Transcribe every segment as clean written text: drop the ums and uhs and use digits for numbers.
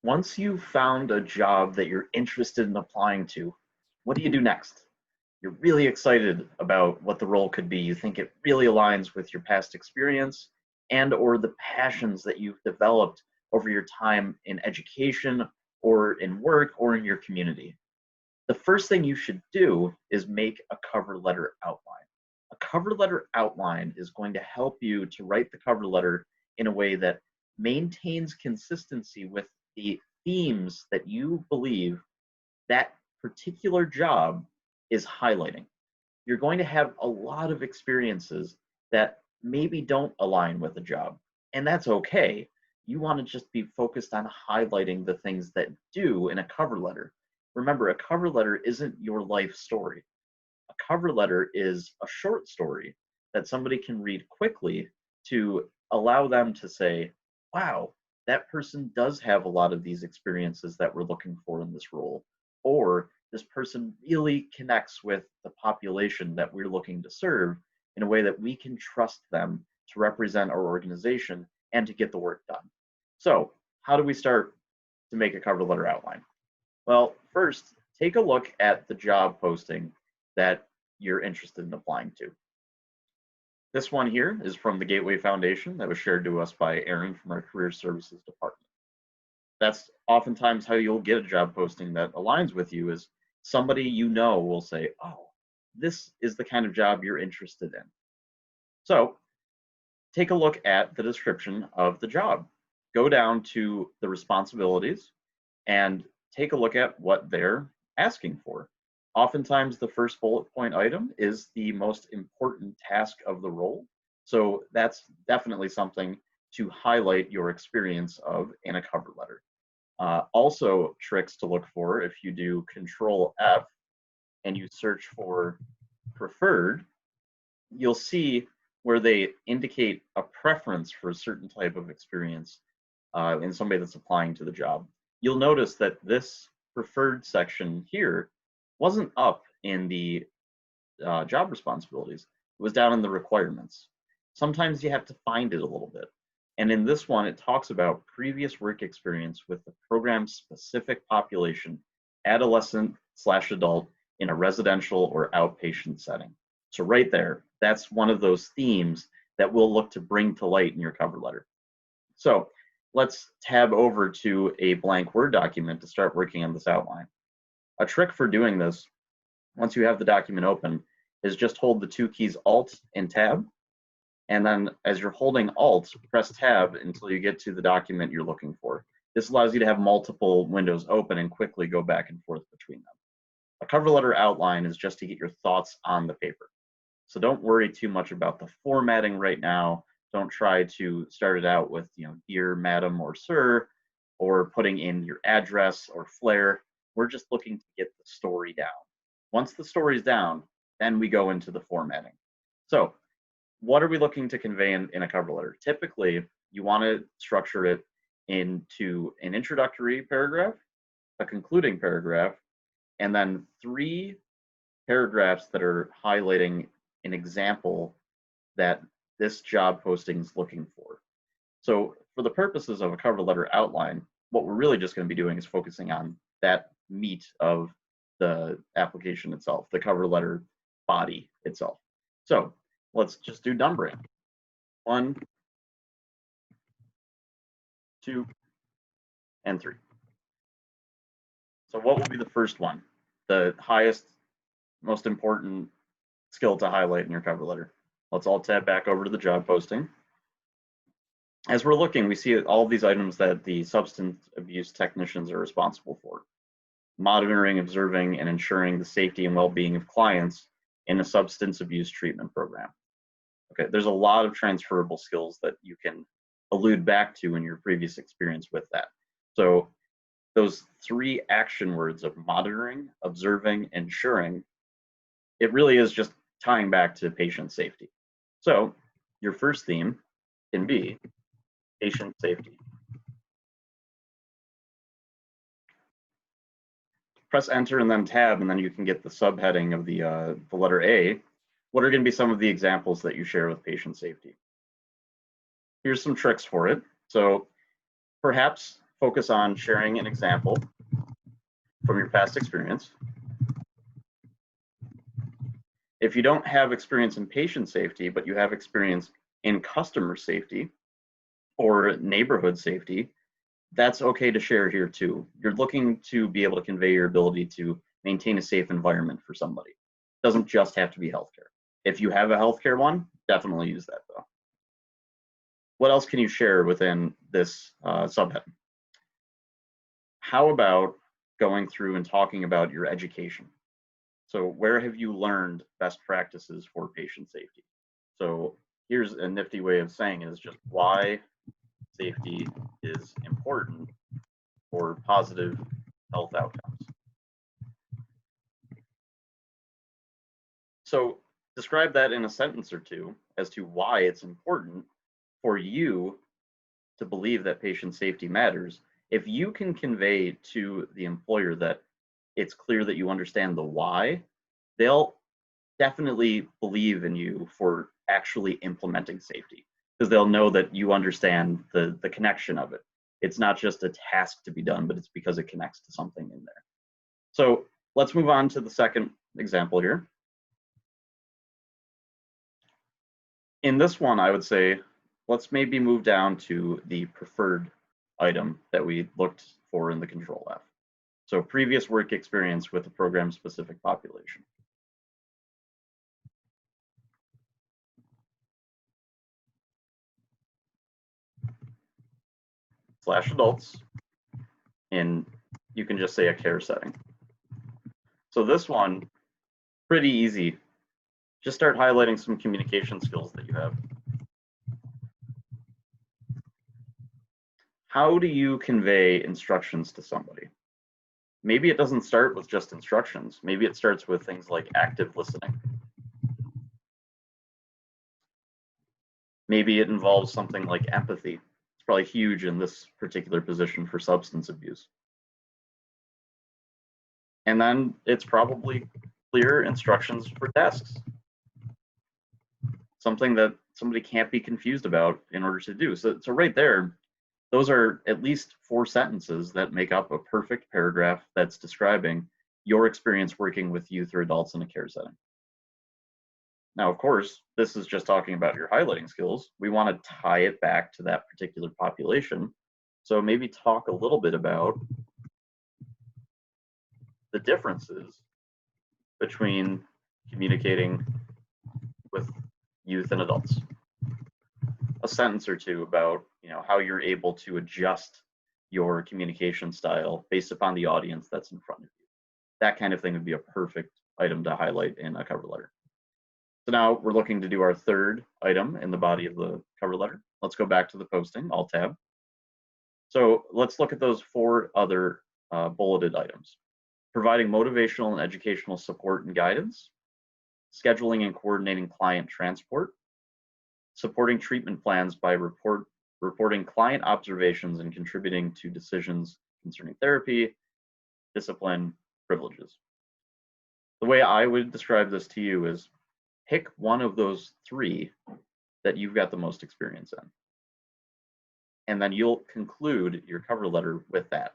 Once you've found a job that you're interested in applying to, what do you do next? You're really excited about what the role could be. You think it really aligns with your past experience and or the passions that you've developed over your time in education or in work or in your community. The first thing you should do is make a cover letter outline. A cover letter outline is going to help you to write the cover letter in a way that maintains consistency with the themes that you believe that particular job is highlighting. You're going to have a lot of experiences that maybe don't align with the job, and that's okay. You want to just be focused on highlighting the things that do in a cover letter. Remember, a cover letter isn't your life story. A cover letter is a short story that somebody can read quickly to allow them to say, wow, that person does have a lot of these experiences that we're looking for in this role. Or this person really connects with the population that we're looking to serve in a way that we can trust them to represent our organization and to get the work done. So, how do we start to make a cover letter outline? Well, first, take a look at the job posting that you're interested in applying to. This one here is from the Gateway Foundation that was shared to us by Aaron from our Career Services Department. That's oftentimes how you'll get a job posting that aligns with you, is somebody you know will say, oh, this is the kind of job you're interested in. So take a look at the description of the job. Go down to the responsibilities and take a look at what they're asking for. Oftentimes, the first bullet point item is the most important task of the role. So that's definitely something to highlight your experience of in a cover letter. Also, tricks to look for: if you do Control F and you search for preferred, you'll see where they indicate a preference for a certain type of experience in somebody that's applying to the job. You'll notice that this preferred section here wasn't up in the job responsibilities. It was down in the requirements. Sometimes you have to find it a little bit. And in this one, it talks about previous work experience with the program's specific population, adolescent/adult, in a residential or outpatient setting. So right there, that's one of those themes that we'll look to bring to light in your cover letter. So let's tab over to a blank Word document to start working on this outline. A trick for doing this, once you have the document open, is just hold the two keys Alt and Tab, and then as you're holding Alt, press Tab until you get to the document you're looking for. This allows you to have multiple windows open and quickly go back and forth between them. A cover letter outline is just to get your thoughts on the paper. So don't worry too much about the formatting right now. Don't try to start it out with, dear madam or sir, or putting in your address or flair. We're just looking to get the story down. Once the story's down, then we go into the formatting. So what are we looking to convey in a cover letter? Typically, you want to structure it into an introductory paragraph, a concluding paragraph, and then 3 paragraphs that are highlighting an example that this job posting is looking for. So for the purposes of a cover letter outline, what we're really just going to be doing is focusing on that meat of the application itself, the cover letter body itself. So let's just do numbering. 1, 2, and 3. So what will be the first one? The highest, most important skill to highlight in your cover letter. Let's all tab back over to the job posting. As we're looking, we see all of these items that the substance abuse technicians are responsible for: monitoring, observing, and ensuring the safety and well-being of clients in a substance abuse treatment program. Okay, there's a lot of transferable skills that you can allude back to in your previous experience with that. So those 3 action words of monitoring, observing, ensuring, it really is just tying back to patient safety. So your first theme can be patient safety. Press enter and then tab, and then you can get the subheading of the letter A. What are going to be some of the examples that you share with patient safety? Here's some tricks for it. So perhaps focus on sharing an example from your past experience. If you don't have experience in patient safety, but you have experience in customer safety or neighborhood safety, that's okay to share here too. You're looking to be able to convey your ability to maintain a safe environment for somebody. It doesn't just have to be healthcare. If you have a healthcare one, definitely use that though. What else can you share within this subhead? How about going through and talking about your education? So where have you learned best practices for patient safety? So here's a nifty way of saying it is just why safety is important for positive health outcomes. So describe that in a sentence or two as to why it's important for you to believe that patient safety matters. If you can convey to the employer that it's clear that you understand the why, they'll definitely believe in you for actually implementing safety, because they'll know that you understand the connection of it. It's not just a task to be done, but it's because it connects to something in there. So let's move on to the second example here. In this one, I would say, let's maybe move down to the preferred item that we looked for in the control F. So previous work experience with a program-specific population. / adults, and you can just say a care setting. So this one, pretty easy. Just start highlighting some communication skills that you have. How do you convey instructions to somebody? Maybe it doesn't start with just instructions. Maybe it starts with things like active listening. Maybe it involves something like empathy. It's probably huge in this particular position for substance abuse. And then it's probably clear instructions for tasks. Something that somebody can't be confused about in order to do. So right there, those are at least 4 sentences that make up a perfect paragraph that's describing your experience working with youth or adults in a care setting. Now, of course, this is just talking about your highlighting skills. We want to tie it back to that particular population. So maybe talk a little bit about the differences between communicating with youth and adults. A sentence or two about, how you're able to adjust your communication style based upon the audience that's in front of you. That kind of thing would be a perfect item to highlight in a cover letter. So now we're looking to do our third item in the body of the cover letter. Let's go back to the posting, Alt-Tab. So let's look at those 4 other bulleted items. Providing motivational and educational support and guidance, scheduling and coordinating client transport, supporting treatment plans by reporting client observations and contributing to decisions concerning therapy, discipline, privileges. The way I would describe this to you is pick one of those 3 that you've got the most experience in. And then you'll conclude your cover letter with that.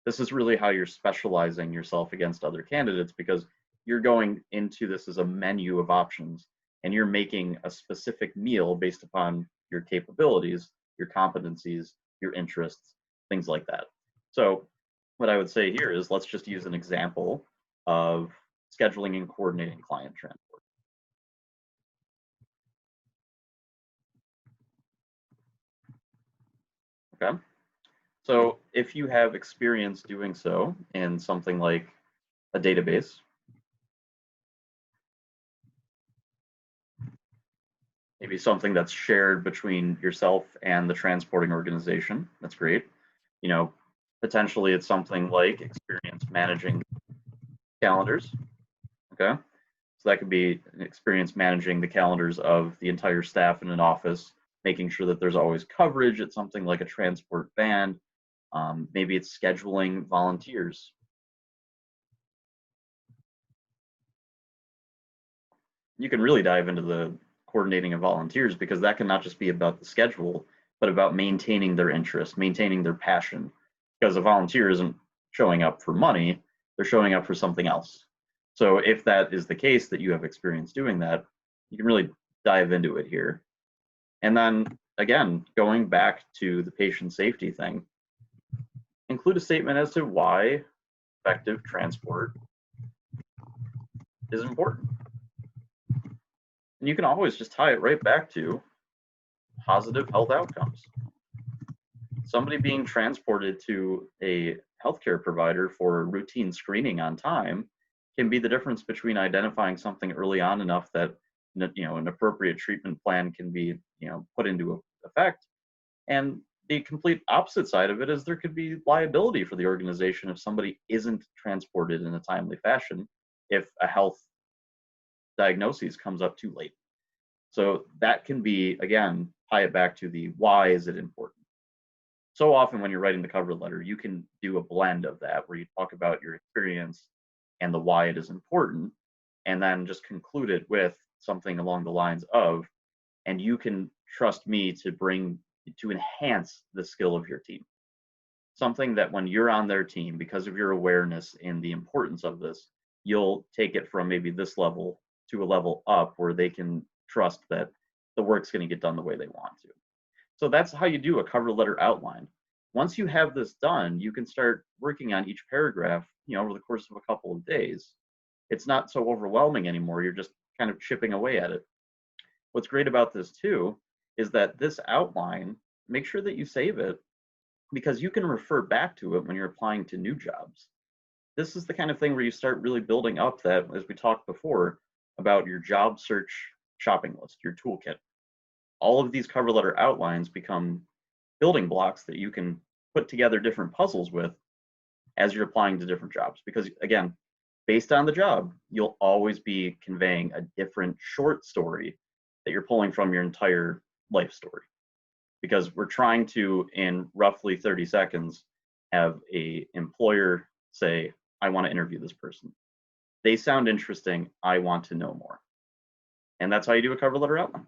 This is really how you're specializing yourself against other candidates, because you're going into this as a menu of options and you're making a specific meal based upon your capabilities, your competencies, your interests, things like that. So what I would say here is let's just use an example of scheduling and coordinating client transport. Okay. So if you have experience doing so in something like a database, maybe something that's shared between yourself and the transporting organization, that's great. Potentially it's something like experience managing calendars. Okay. So that could be an experience managing the calendars of the entire staff in an office, making sure that there's always coverage at something like a transport van. Maybe it's scheduling volunteers. You can really dive into the coordinating of volunteers, because that can not just be about the schedule, but about maintaining their interest, maintaining their passion, because a volunteer isn't showing up for money, they're showing up for something else. So if that is the case that you have experience doing that, you can really dive into it here. And then again, going back to the patient safety thing, include a statement as to why effective transport is important. And you can always just tie it right back to positive health outcomes. Somebody being transported to a healthcare provider for routine screening on time can be the difference between identifying something early on enough that an appropriate treatment plan can be put into effect, and the complete opposite side of it is there could be liability for the organization if somebody isn't transported in a timely fashion if a health diagnosis comes up too late. So that can be, again, tie it back to the why is it important. So often when you're writing the cover letter, you can do a blend of that where you talk about your experience and the why it is important, and then just conclude it with something along the lines of, and you can trust me to enhance the skill of your team. Something that when you're on their team, because of your awareness and the importance of this, you'll take it from maybe this level to a level up where they can trust that the work's going to get done the way they want to. So that's how you do a cover letter outline. Once you have this done, you can start working on each paragraph, over the course of a couple of days. It's not so overwhelming anymore. You're just kind of chipping away at it. What's great about this too is that this outline, make sure that you save it because you can refer back to it when you're applying to new jobs. This is the kind of thing where you start really building up that, as we talked before, about your job search shopping list, your toolkit. All of these cover letter outlines become building blocks that you can put together different puzzles with as you're applying to different jobs. Because again, based on the job, you'll always be conveying a different short story that you're pulling from your entire life story. Because we're trying to, in roughly 30 seconds, have a employer say, I want to interview this person. They sound interesting. I want to know more. And that's how you do a cover letter outline.